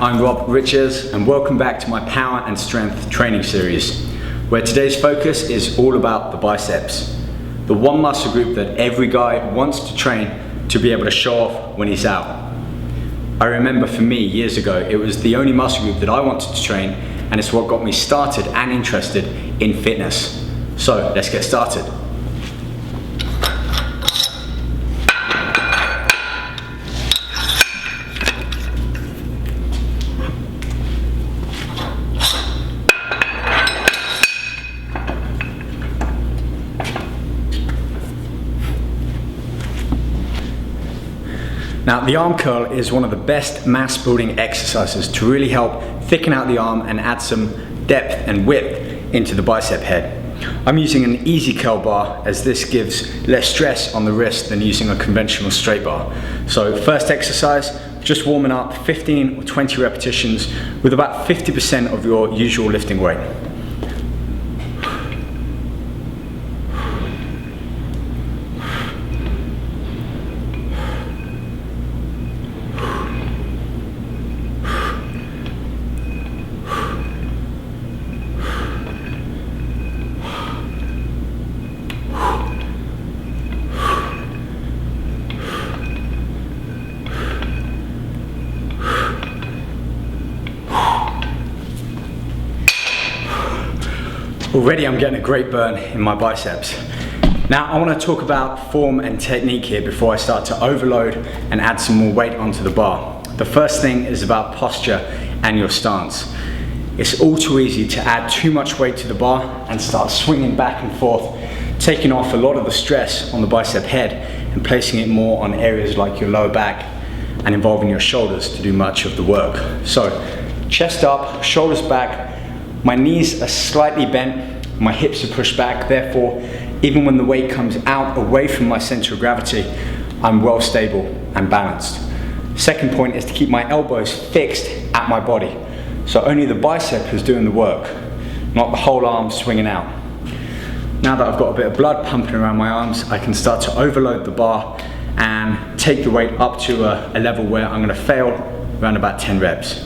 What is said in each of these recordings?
I'm Rob Richards and welcome back to my power and strength training series, where today's focus is all about the biceps, the one muscle group that every guy wants to train to be able to show off when he's out. I remember for me years ago, it was the only muscle group that I wanted to train, and it's what got me started and interested in fitness. So let's get started. Now, the arm curl is one of the best mass building exercises to really help thicken out the arm and add some depth and width into the bicep head. I'm using an easy curl bar as this gives less stress on the wrist than using a conventional straight bar. So first exercise, just warming up 15 or 20 repetitions with about 50% of your usual lifting weight. Already I'm getting a great burn in my biceps. Now I want to talk about form and technique here before I start to overload and add some more weight onto the bar. The first thing is about posture and your stance. It's all too easy to add too much weight to the bar and start swinging back and forth, taking off a lot of the stress on the bicep head and placing it more on areas like your lower back and involving your shoulders to do much of the work. So chest up, shoulders back. My knees are slightly bent, my hips are pushed back, therefore, even when the weight comes out away from my center of gravity, I'm well stable and balanced. Second point is to keep my elbows fixed at my body. So only the bicep is doing the work, not the whole arm swinging out. Now that I've got a bit of blood pumping around my arms, I can start to overload the bar and take the weight up to a level where I'm gonna fail around about 10 reps.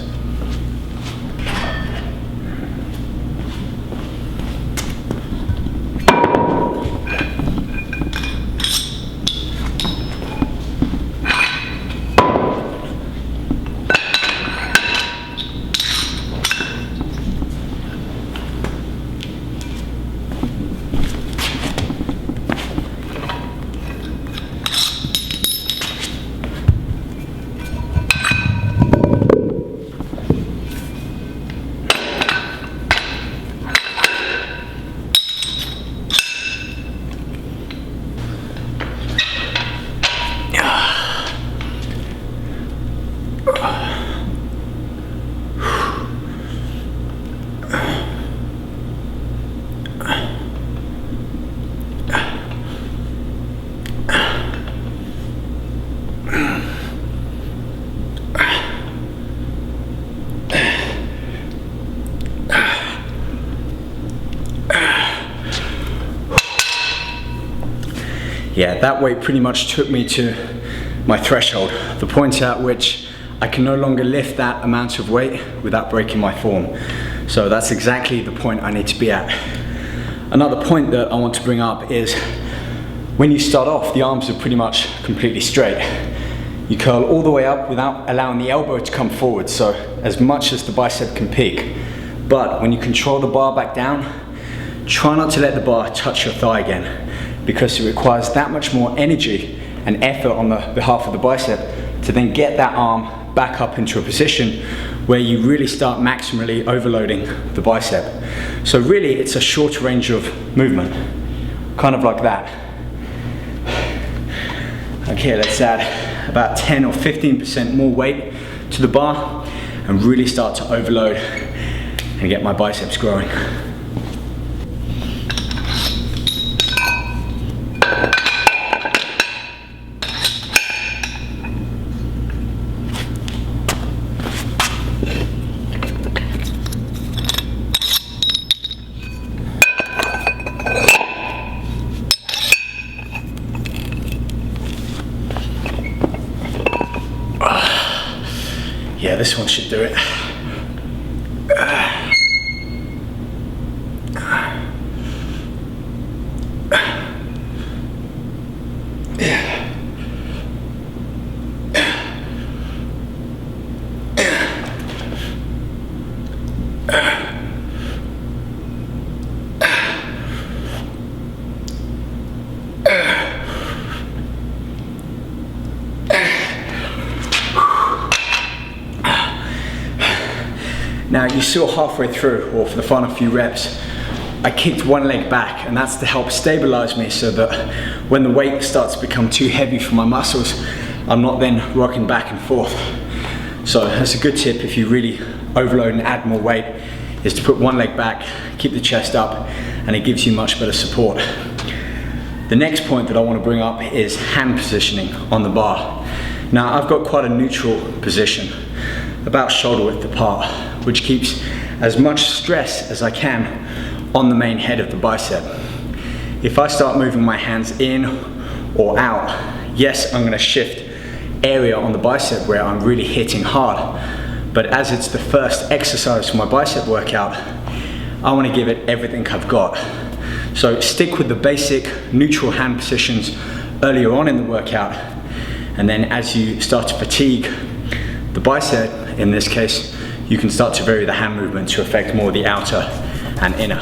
Yeah, that weight pretty much took me to my threshold, the point at which I can no longer lift that amount of weight without breaking my form. So that's exactly the point I need to be at. Another point that I want to bring up is when you start off, the arms are pretty much completely straight. You curl all the way up without allowing the elbow to come forward, so as much as the bicep can peak. But when you control the bar back down, try not to let the bar touch your thigh again, because it requires that much more energy and effort on the behalf of the bicep to then get that arm back up into a position where you really start maximally overloading the bicep. So really it's a shorter range of movement, kind of like that. Okay, let's add about 10 or 15% more weight to the bar and really start to overload and get my biceps growing. this one should do it. Now you saw halfway through, or for the final few reps, I kicked one leg back, and that's to help stabilize me so that when the weight starts to become too heavy for my muscles, I'm not then rocking back and forth. So that's a good tip if you really overload and add more weight, is to put one leg back, keep the chest up, and it gives you much better support. The next point that I want to bring up is hand positioning on the bar. Now I've got quite a neutral position, about shoulder width apart, which keeps as much stress as I can on the main head of the bicep. If I start moving my hands in or out, yes, I'm going to shift area on the bicep where I'm really hitting hard, but as it's the first exercise for my bicep workout, I want to give it everything I've got. So stick with the basic neutral hand positions earlier on in the workout, and then as you start to fatigue the bicep, in this case, you can start to vary the hand movement to affect more the outer and inner.